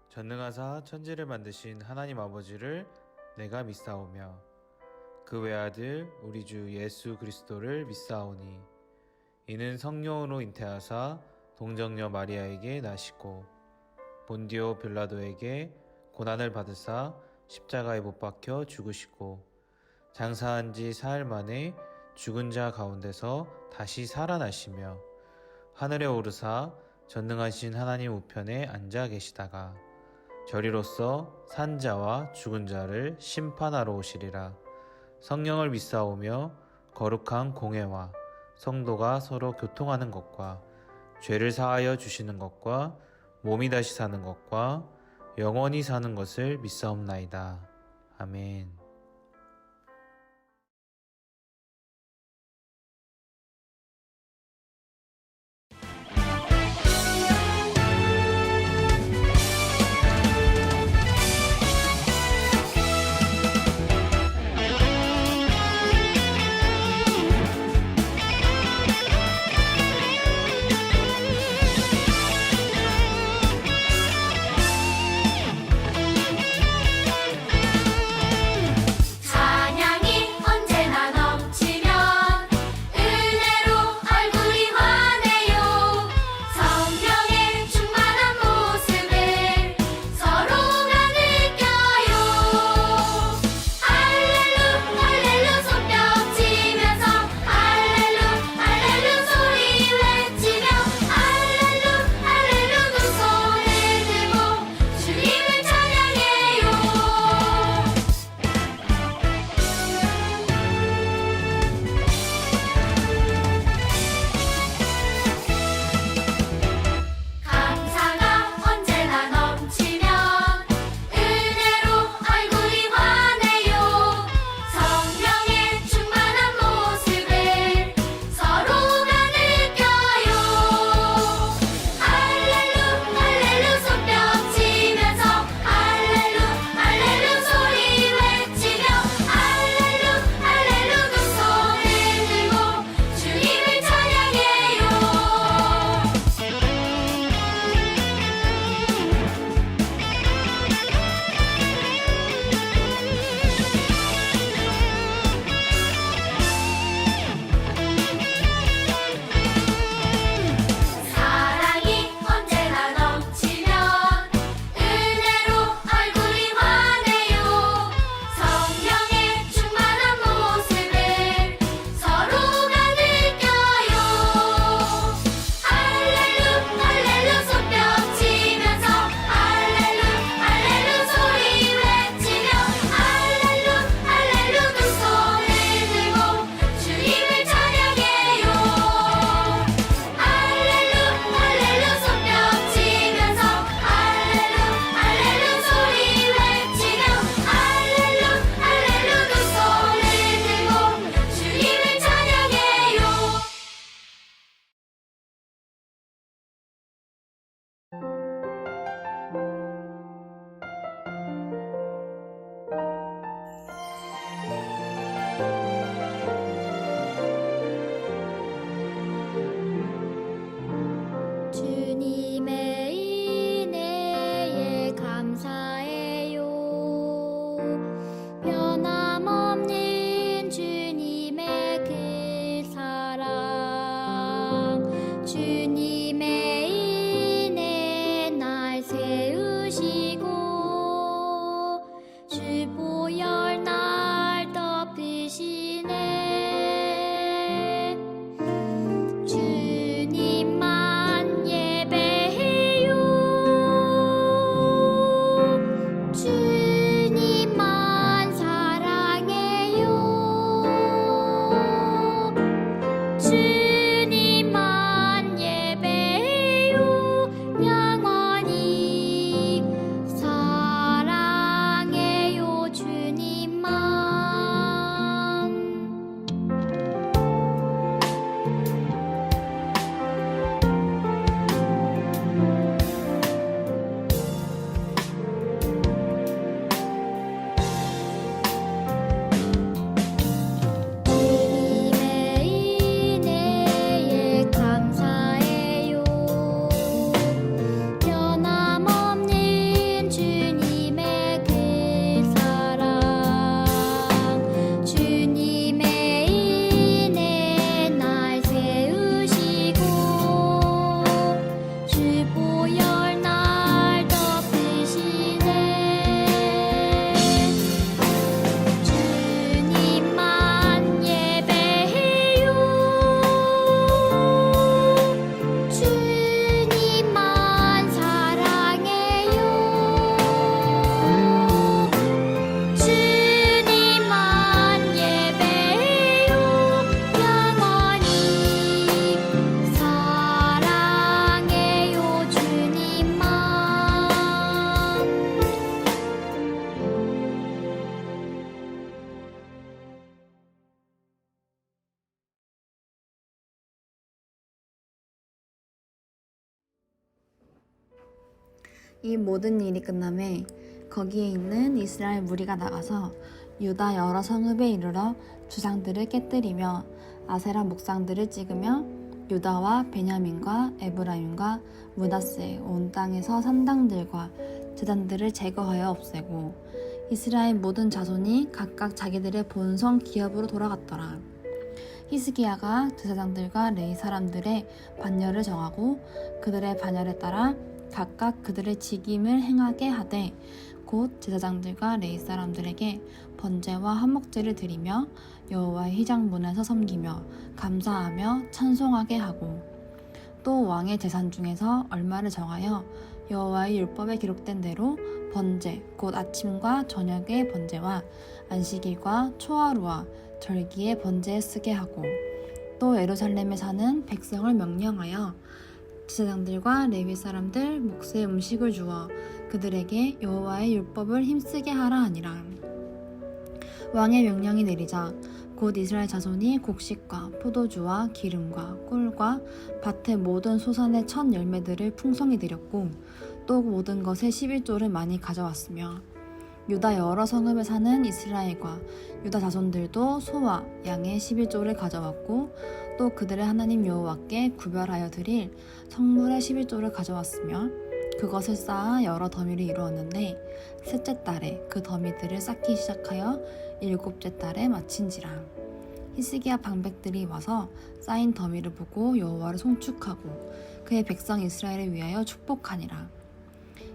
전능하사 천지를 만드신 하나님 아버지를 내가 믿사오며 그 외아들 우리 주 예수 그리스도를 믿사오니 이는 성령으로 잉태하사 동정녀 마리아에게 나시고 본디오 빌라도에게 고난을 받으사 십자가에 못 박혀 죽으시고 장사한 지 사흘 만에 죽은 자 가운데서 다시 살아나시며 하늘에 오르사 전능하신 하나님 우편에 앉아 계시다가 저리로서 산 자와 죽은 자를 심판하러 오시리라. 성령을 믿사오며 거룩한 공회와 성도가 서로 교통하는 것과 죄를 사하여 주시는 것과 몸이 다시 사는 것과 영원히 사는 것을 믿사옵나이다. 아멘. 이 모든 일이 끝남에 거기에 있는 이스라엘 무리가 나가서 유다 여러 성읍에 이르러 주상들을 깨뜨리며 아세라 목상들을 찍으며 유다와 베냐민과 에브라임과 므낫세 온 땅에서 산당들과 제단들을 제거하여 없애고 이스라엘 모든 자손이 각각 자기들의 본성 기업으로 돌아갔더라. 히스기야가 제사장들과 레위 사람들의 반열을 정하고 그들의 반열에 따라 각각 그들의 직임을 행하게 하되 곧 제사장들과 레위 사람들에게 번제와 한목제를 드리며 여호와의 휘장문에서 섬기며 감사하며 찬송하게 하고 또 왕의 재산 중에서 얼마를 정하여 여호와의 율법에 기록된 대로 번제 곧 아침과 저녁의 번제와 안식일과 초하루와 절기의 번제에 쓰게 하고 또 예루살렘에 사는 백성을 명령하여 제사장들과 레위 사람들 몫의 음식을 주어 그들에게 여호와의 율법을 힘쓰게 하라 하니라. 왕의 명령이 내리자 곧 이스라엘 자손이 곡식과 포도주와 기름과 꿀과 밭의 모든 소산의 첫 열매들을 풍성히 드렸고 또 모든 것의 11조를 많이 가져왔으며 유다 여러 성읍에 사는 이스라엘과 유다 자손들도 소와 양의 11조를 가져왔고 또 그들의 하나님 여호와께 구별하여 드릴 성물의 11조를 가져왔으며 그것을 쌓아 여러 더미를 이루었는데 셋째 달에 그 더미들을 쌓기 시작하여 일곱째 달에 마친지라. 히스기야 방백들이 와서 쌓인 더미를 보고 여호와를 송축하고 그의 백성 이스라엘을 위하여 축복하니라.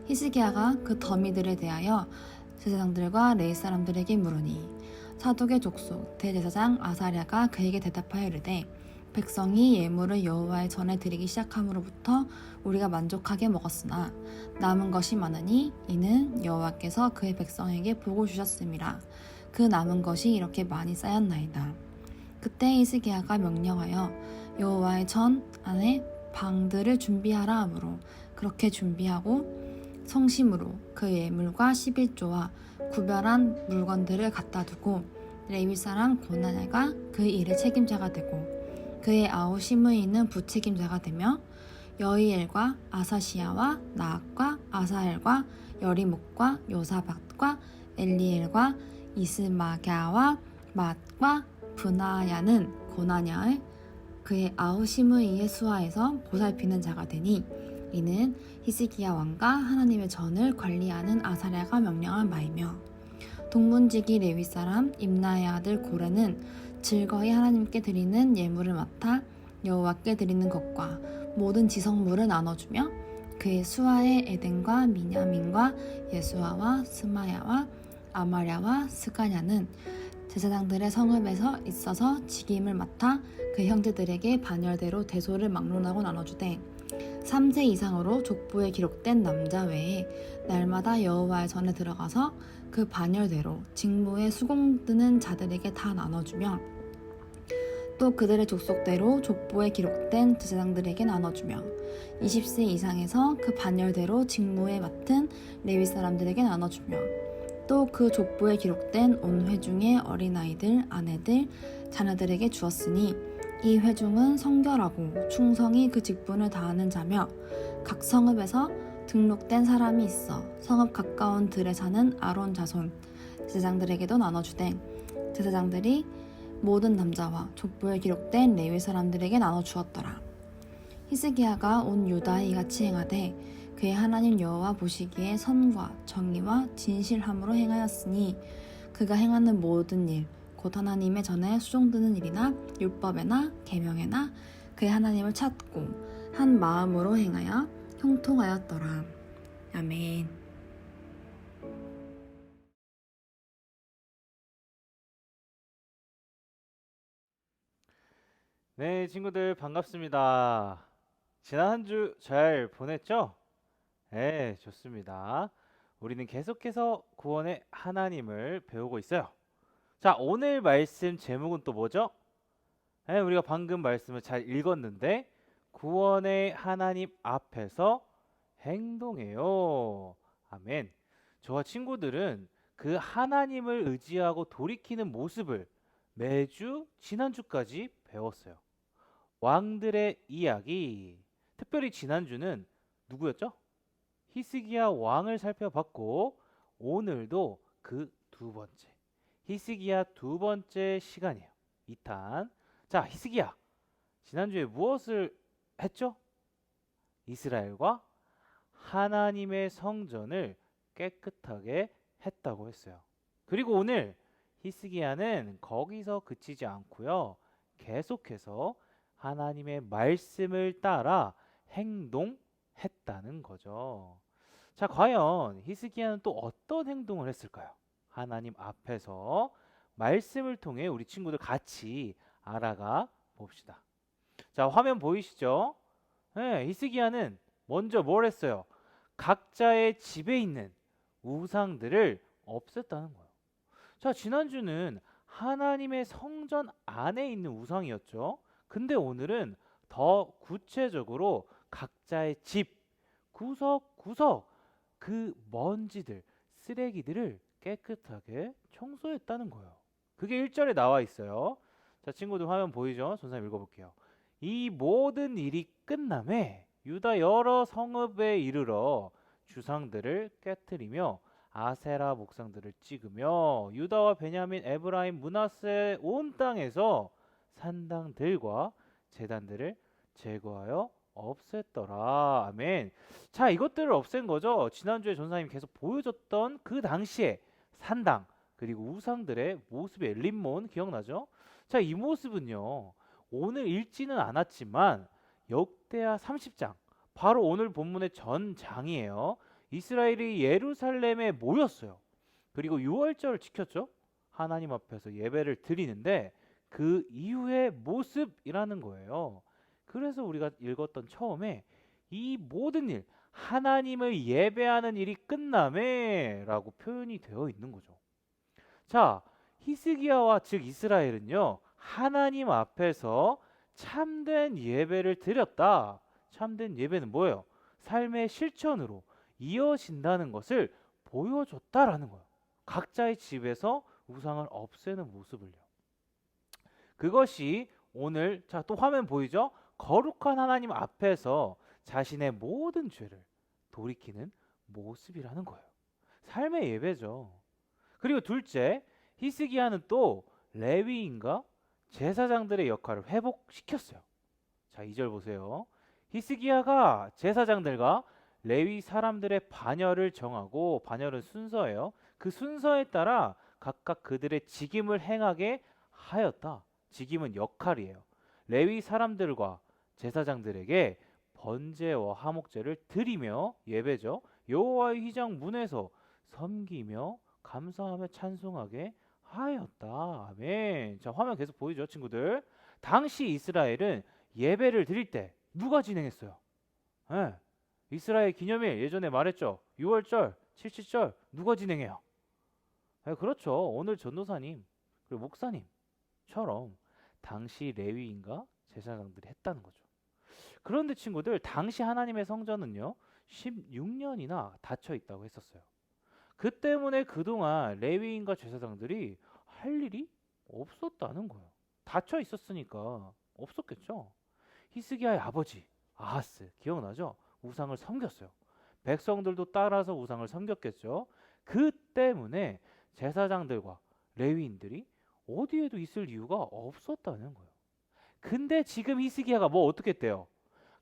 히스기야가 그 더미들에 대하여 제사장들과 레위 사람들에게 물으니 사독의 족속 대제사장 아사랴가 그에게 대답하여 이르되 백성이 예물을 여호와의 전에 드리기 시작함으로부터 우리가 만족하게 먹었으나 남은 것이 많으니 이는 여호와께서 그의 백성에게 복을 주셨음이라. 그 남은 것이 이렇게 많이 쌓였나이다. 그때 히스기야가 명령하여 여호와의 전 안에 방들을 준비하라 하므로 그렇게 준비하고 성심으로 그 예물과 11조와 구별한 물건들을 갖다 두고 레위 사람 고나냐가 그 일의 책임자가 되고 그의 아우 시므이는 부책임자가 되며 여이엘과 아사시야와 나악과 아사엘과 여리목과 요사박과 엘리엘과 이스마갸와 맛과 브나야는 고나냐의 그의 아우 시므이의 수하에서 보살피는 자가 되니 이는 히스기야 왕과 하나님의 전을 관리하는 아사랴가 명령한 바이며 동문지기 레위 사람 임나의 아들 고레는 즐거이 하나님께 드리는 예물을 맡아 여호와께 드리는 것과 모든 지성물을 나눠주며 그의 수하의 에덴과 미냐민과 예수아와 스마야와 아마랴와 스가냐는 제사장들의 성읍에서 있어서 직임을 맡아 그 형제들에게 반열대로 대소를 막론하고 나눠주되 3세 이상으로 족보에 기록된 남자 외에 날마다 여호와의 전에 들어가서 그 반열대로 직무에 수공드는 자들에게 다 나눠주며 또 그들의 족속대로 족보에 기록된 제사장들에게 나눠주며 20세 이상에서 그 반열대로 직무에 맡은 레위 사람들에게 나눠주며 또 그 족보에 기록된 온 회중의 어린아이들, 아내들, 자녀들에게 주었으니 이 회중은 성결하고 충성이 그 직분을 다하는 자며 각 성읍에서 등록된 사람이 있어 성읍 가까운 들에 사는 아론 자손 제사장들에게도 나눠주되 제사장들이 모든 남자와 족보에 기록된 레위 사람들에게 나눠주었더라. 히스기야가 온 유다에 이같이 행하되 그의 하나님 여호와 보시기에 선과 정의와 진실함으로 행하였으니 그가 행하는 모든 일 곧 하나님의 전에 수종드는 일이나 율법에나 계명에나 그의 하나님을 찾고 한 마음으로 행하여 형통하였더라. 아멘. 네, 친구들 반갑습니다. 지난 한 주 잘 보냈죠? 네, 좋습니다. 우리는 계속해서 구원의 하나님을 배우고 있어요. 자, 오늘 말씀 제목은 또 뭐죠? 네, 우리가 방금 말씀을 잘 읽었는데 구원의 하나님 앞에서 행동해요. 아멘. 저와 친구들은 그 하나님을 의지하고 돌이키는 모습을 매주 지난주까지 배웠어요. 왕들의 이야기. 특별히 지난주는 누구였죠? 히스기야 왕을 살펴봤고 오늘도 그 두 번째 히스기야 두 번째 시간이에요. 2탄. 자, 히스기야 지난주에 무엇을 했죠? 이스라엘과 하나님의 성전을 깨끗하게 했다고 했어요. 그리고 오늘 히스기야는 거기서 그치지 않고요. 계속해서 하나님의 말씀을 따라 행동했다는 거죠. 자, 과연 히스기야는 또 어떤 행동을 했을까요? 하나님 앞에서 말씀을 통해 우리 친구들 같이 알아가 봅시다. 자, 화면 보이시죠? 네, 히스기야는 먼저 뭘 했어요? 각자의 집에 있는 우상들을 없앴다는 거예요. 자, 지난주는 하나님의 성전 안에 있는 우상이었죠. 근데 오늘은 더 구체적으로 각자의 집, 구석구석 그 먼지들, 쓰레기들을 깨끗하게 청소했다는 거예요. 그게 1절에 나와 있어요. 자, 친구들 화면 보이죠? 선생님 읽어볼게요. 이 모든 일이 끝남에 유다 여러 성읍에 이르러 주상들을 깨뜨리며 아세라 목상들을 찍으며 유다와 베냐민, 에브라임, 므낫세 온 땅에서 산당들과 제단들을 제거하여 없앴더라. 아멘. 자, 이것들을 없앤 거죠. 지난주에 전사님 계속 보여줬던 그 당시에 산당 그리고 우상들의 모습의 림몬 기억나죠? 자, 이 모습은요. 오늘 읽지는 않았지만 역대하 30장 바로 오늘 본문의 전장이에요. 이스라엘이 예루살렘에 모였어요. 그리고 유월절을 지켰죠. 하나님 앞에서 예배를 드리는데 그 이후의 모습이라는 거예요. 그래서 우리가 읽었던 처음에 이 모든 일, 하나님을 예배하는 일이 끝남에 라고 표현이 되어 있는 거죠. 자, 히스기야와 즉 이스라엘은요. 하나님 앞에서 참된 예배를 드렸다. 참된 예배는 뭐예요? 삶의 실천으로 이어진다는 것을 보여줬다라는 거예요. 각자의 집에서 우상을 없애는 모습을요. 그것이 오늘 자, 또 화면 보이죠? 거룩한 하나님 앞에서 자신의 모든 죄를 돌이키는 모습이라는 거예요. 삶의 예배죠. 그리고 둘째, 히스기야는 또 레위인과 제사장들의 역할을 회복시켰어요. 자, 2절 보세요. 히스기야가 제사장들과 레위 사람들의 반열을 정하고, 반열은 순서예요. 그 순서에 따라 각각 그들의 직임을 행하게 하였다. 직임은 역할이에요. 레위 사람들과 제사장들에게 번제와 화목제를 드리며 예배죠. 여호와의 휘장 문에서 섬기며 감사하며 찬송하게 하였다. 아멘. 자, 화면 계속 보이죠, 친구들? 당시 이스라엘은 예배를 드릴 때 누가 진행했어요? 예. 이스라엘 기념일 예전에 말했죠. 6월절, 77절 누가 진행해요? 예, 그렇죠. 오늘 전도사님 그리고 목사님처럼 당시 레위인과 제사장들이 했다는 거죠. 그런데 친구들, 당시 하나님의 성전은요 16년이나 닫혀 있다고 했었어요. 그 때문에 그동안 레위인과 제사장들이 할 일이 없었다는 거예요. 닫혀 있었으니까 없었겠죠. 히스기야의 아버지 아하스 기억나죠? 우상을 섬겼어요. 백성들도 따라서 우상을 섬겼겠죠. 그 때문에 제사장들과 레위인들이 어디에도 있을 이유가 없었다는 거예요. 근데 지금 히스기야가 뭐 어떻게 했대요?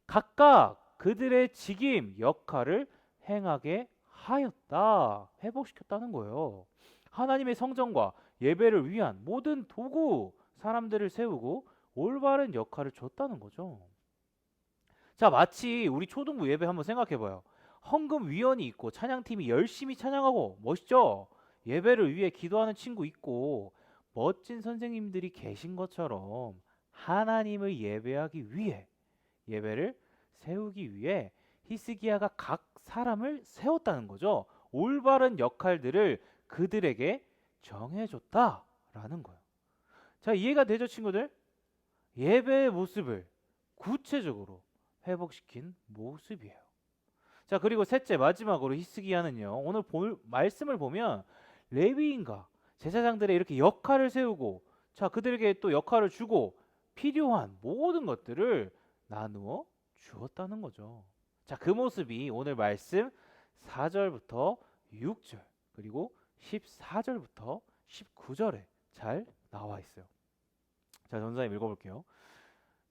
각각 그들의 직임, 역할을 행하게 하였다. 회복시켰다는 거예요. 하나님의 성전과 예배를 위한 모든 도구, 사람들을 세우고 올바른 역할을 줬다는 거죠. 자, 마치 우리 초등부 예배 한번 생각해봐요. 헌금위원이 있고 찬양팀이 열심히 찬양하고 멋있죠? 예배를 위해 기도하는 친구 있고 멋진 선생님들이 계신 것처럼 하나님을 예배하기 위해, 예배를 세우기 위해 히스기야가 각 사람을 세웠다는 거죠. 올바른 역할들을 그들에게 정해줬다라는 거예요. 자, 이해가 되죠, 친구들? 예배의 모습을 구체적으로 회복시킨 모습이에요. 자, 그리고 셋째, 마지막으로 히스기야는요, 오늘 말씀을 보면 레위인과 제사장들의 이렇게 역할을 세우고, 자, 그들에게 또 역할을 주고 필요한 모든 것들을 나누어 주었다는 거죠. 자, 그 모습이 오늘 말씀 4절부터 6절 그리고 14절부터 19절에 잘 나와 있어요. 자, 전사님 읽어볼게요.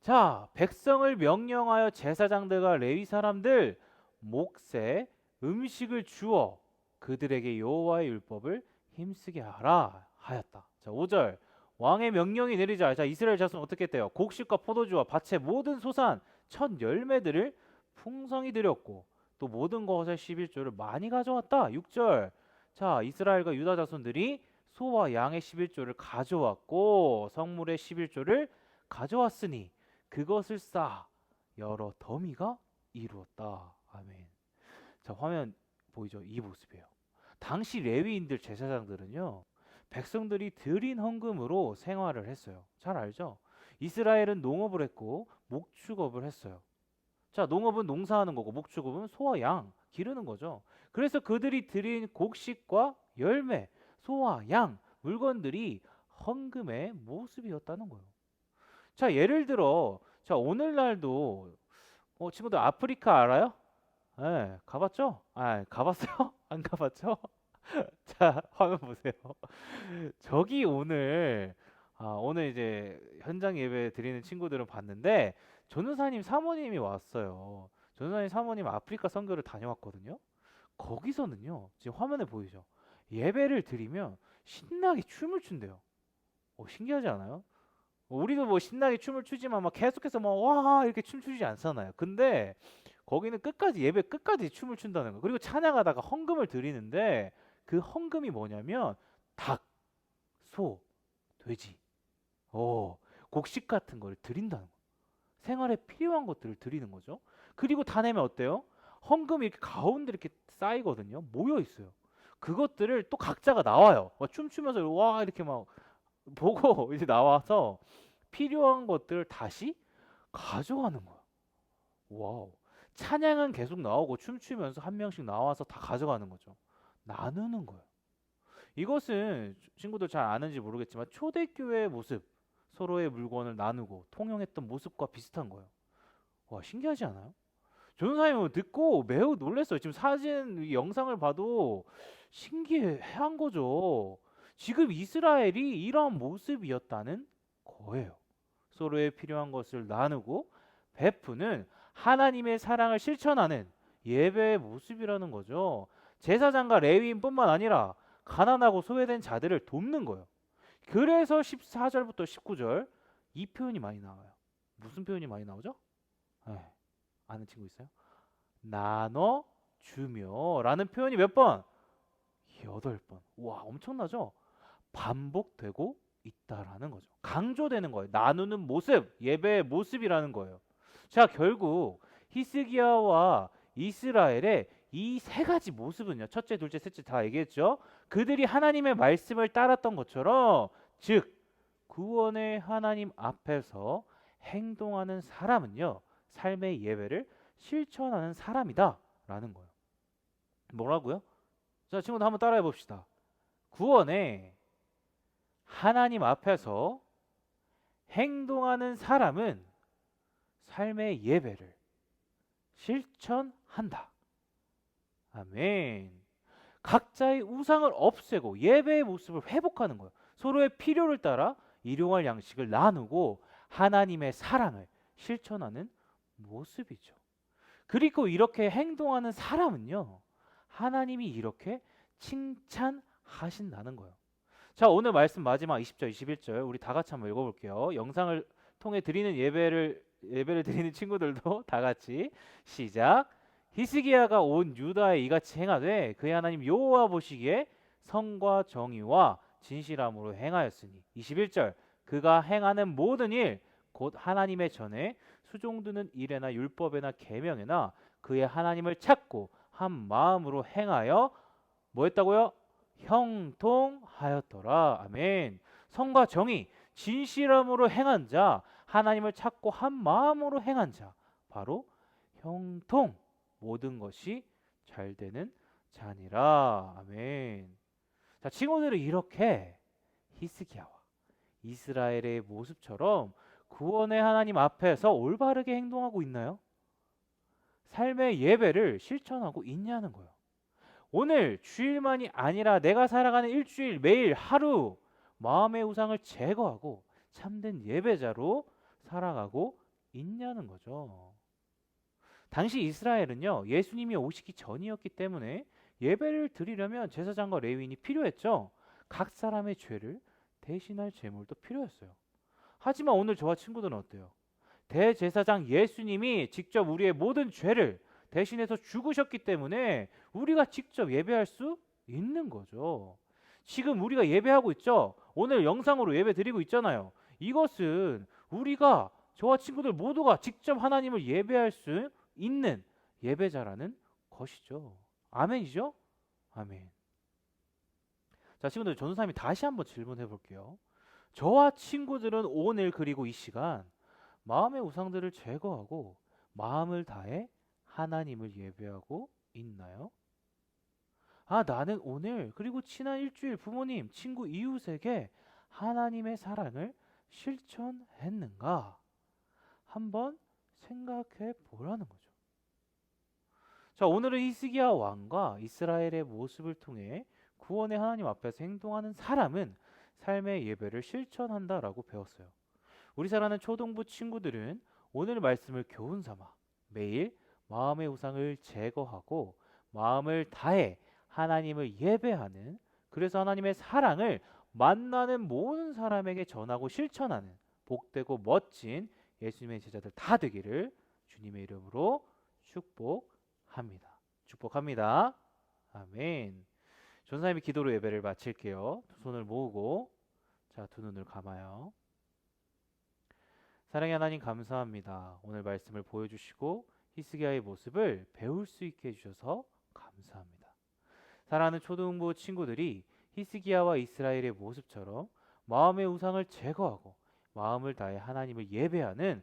자, 백성을 명령하여 제사장들과 레위 사람들 몫에 음식을 주어 그들에게 여호와의 율법을 힘쓰게 하라 하였다. 자, 5절 왕의 명령이 내리자. 자, 이스라엘 자손은 어떻게 했대요? 곡식과 포도주와 밭의 모든 소산 첫 열매들을 풍성히 드렸고 또 모든 것의 11조를 많이 가져왔다. 6절 자, 이스라엘과 유다 자손들이 소와 양의 11조를 가져왔고 성물의 11조를 가져왔으니 그것을 쌓아 여러 더미가 이루었다. 아멘. 자, 화면 보이죠? 이 모습이에요. 당시 레위인들 제사장들은요, 백성들이 드린 헌금으로 생활을 했어요. 잘 알죠? 이스라엘은 농업을 했고 목축업을 했어요. 자, 농업은 농사하는 거고 목축업은 소와 양 기르는 거죠. 그래서 그들이 드린 곡식과 열매, 소와 양, 물건들이 헌금의 모습이었다는 거예요. 자, 예를 들어, 자, 오늘날도 친구들 아프리카 알아요? 예, 가봤죠? 아, 가봤어요? 안 가봤죠? 자, 화면 보세요. 저기 오늘 이제 현장 예배 드리는 친구들은 봤는데 전우사님 사모님이 왔어요. 전우사님 사모님 아프리카 선교를 다녀왔거든요. 거기서는요, 지금 화면에 보이죠? 예배를 드리면 신나게 춤을 춘대요. 신기하지 않아요? 우리도 뭐 신나게 춤을 추지만 막 계속해서 막 와 이렇게 춤추지 않잖아요. 근데 거기는 끝까지 예배 끝까지 춤을 춘다는 거예요. 그리고 찬양하다가 헌금을 드리는데 그 헌금이 뭐냐면 닭, 소, 돼지, 곡식 같은 걸 드린다는 거예요. 생활에 필요한 것들을 드리는 거죠. 그리고 다 내면 어때요? 헌금이 이렇게 가운데 이렇게 쌓이거든요. 모여 있어요. 그것들을 또 각자가 나와요. 춤추면서 와 이렇게 막 보고 이제 나와서 필요한 것들을 다시 가져가는 거야. 와우. 찬양은 계속 나오고 춤추면서 한 명씩 나와서 다 가져가는 거죠. 나누는 거예요. 이것은 친구들 잘 아는지 모르겠지만 초대교회의 모습, 서로의 물건을 나누고 통용했던 모습과 비슷한 거예요. 와, 신기하지 않아요? 전사님은 듣고 매우 놀랐어요. 지금 사진, 영상을 봐도 신기한 거죠. 지금 이스라엘이 이러한 모습이었다는 거예요. 서로의 필요한 것을 나누고 베푸는 하나님의 사랑을 실천하는 예배의 모습이라는 거죠. 제사장과 레위인뿐만 아니라 가난하고 소외된 자들을 돕는 거예요. 그래서 14절부터 19절 이 표현이 많이 나와요. 무슨 표현이 많이 나오죠? 아는 친구 있어요? 나눠 주며 라는 표현이 몇 번? 8번. 와, 엄청나죠? 반복되고 있다라는 거죠. 강조되는 거예요. 나누는 모습, 예배의 모습이라는 거예요. 자, 결국 히스기야와 이스라엘의 이 세 가지 모습은요. 첫째, 둘째, 셋째 다 얘기했죠. 그들이 하나님의 말씀을 따랐던 것처럼 즉 구원의 하나님 앞에서 행동하는 사람은요. 삶의 예배를 실천하는 사람이다 라는 거예요. 뭐라고요? 자, 친구들 한번 따라해 봅시다. 구원의 하나님 앞에서 행동하는 사람은 삶의 예배를 실천한다. 아멘. 각자의 우상을 없애고 예배의 모습을 회복하는 거예요. 서로의 필요를 따라 일용할 양식을 나누고 하나님의 사랑을 실천하는 모습이죠. 그리고 이렇게 행동하는 사람은요, 하나님이 이렇게 칭찬하신다는 거예요. 자, 오늘 말씀 마지막 20절, 21절 우리 다 같이 한번 읽어볼게요. 영상을 통해 드리는 예배를 드리는 친구들도 다 같이 시작. 히스기야가 온 유다에 이같이 행하되 그의 하나님 여호와 보시기에 성과 정의와 진실함으로 행하였으니 21절 그가 행하는 모든 일 곧 하나님의 전에 수종드는 일에나 율법에나 계명에나 그의 하나님을 찾고 한 마음으로 행하여 뭐 했다고요? 형통하였더라. 아멘. 성과 정의, 진실함으로 행한 자, 하나님을 찾고 한 마음으로 행한 자, 바로 형통, 모든 것이 잘 되는 자니라. 아멘. 자, 친구들은 이렇게 히스기야와 이스라엘의 모습처럼 구원의 하나님 앞에서 올바르게 행동하고 있나요? 삶의 예배를 실천하고 있냐는 거예요. 오늘 주일만이 아니라 내가 살아가는 일주일 매일 하루 마음의 우상을 제거하고 참된 예배자로 살아가고 있냐는 거죠. 당시 이스라엘은요, 예수님이 오시기 전이었기 때문에 예배를 드리려면 제사장과 레위인이 필요했죠. 각 사람의 죄를 대신할 제물도 필요했어요. 하지만 오늘 저와 친구들은 어때요? 대제사장 예수님이 직접 우리의 모든 죄를 대신해서 죽으셨기 때문에 우리가 직접 예배할 수 있는 거죠. 지금 우리가 예배하고 있죠. 오늘 영상으로 예배 드리고 있잖아요. 이것은 우리가 저와 친구들 모두가 직접 하나님을 예배할 수 있는 예배자라는 것이죠. 아멘이죠? 아멘. 자, 친구들, 전도사님이 다시 한번 질문해 볼게요. 저와 친구들은 오늘 그리고 이 시간 마음의 우상들을 제거하고 마음을 다해 하나님을 예배하고 있나요? 아, 나는 오늘 그리고 지난 일주일 부모님, 친구, 이웃에게 하나님의 사랑을 실천했는가? 한번 생각해 보라는 거죠. 자, 오늘은 히스기야 왕과 이스라엘의 모습을 통해 구원의 하나님 앞에서 행동하는 사람은 삶의 예배를 실천한다라고 배웠어요. 우리 사랑하는 초등부 친구들은 오늘 말씀을 교훈 삼아 매일 마음의 우상을 제거하고 마음을 다해 하나님을 예배하는, 그래서 하나님의 사랑을 만나는 모든 사람에게 전하고 실천하는 복되고 멋진 예수님의 제자들 다 되기를 주님의 이름으로 축복합니다. 축복합니다. 아멘. 전사님이 기도로 예배를 마칠게요. 두 손을 모으고, 자, 두 눈을 감아요. 사랑의 하나님, 감사합니다. 오늘 말씀을 보여주시고 히스기야의 모습을 배울 수 있게 해주셔서 감사합니다. 사랑하는 초등부 친구들이 히스기야와 이스라엘의 모습처럼 마음의 우상을 제거하고 마음을 다해 하나님을 예배하는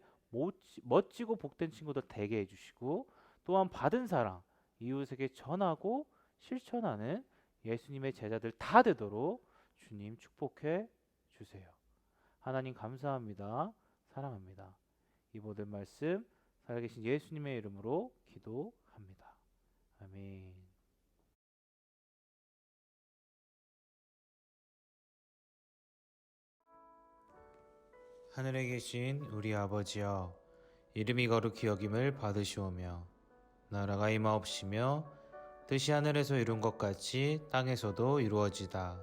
멋지고 복된 친구들 되게 해주시고, 또한 받은 사랑 이웃에게 전하고 실천하는 예수님의 제자들 다 되도록 주님 축복해 주세요. 하나님 감사합니다. 사랑합니다. 이 모든 말씀 살아계신 예수님의 이름으로 기도합니다. 아멘. 하늘에 계신 우리 아버지여, 이름이 거룩히 여김을 받으시오며 나라가 임하옵시며 뜻이 하늘에서 이룬 것 같이 땅에서도 이루어지다.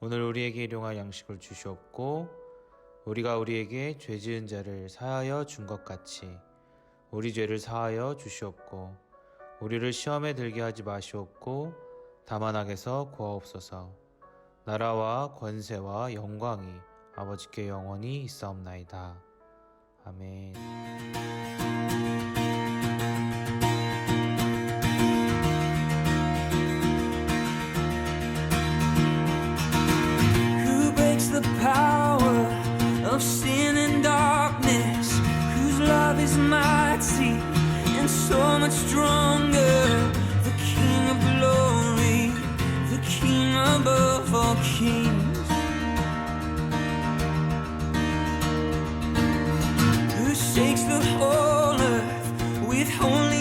오늘 우리에게 일용할 양식을 주시옵고 우리가 우리에게 죄 지은 자를 사하여 준 것 같이 우리 죄를 사하여 주시옵고 우리를 시험에 들게 하지 마시옵고 다만 악에서 구하옵소서. 나라와 권세와 영광이 아버지께 영원히 있사옵나이다. 아멘. Who breaks the power of sin and darkness? Whose love is mighty and so much stronger? The King of glory, the King above all kings. Who shakes the whole earth with holy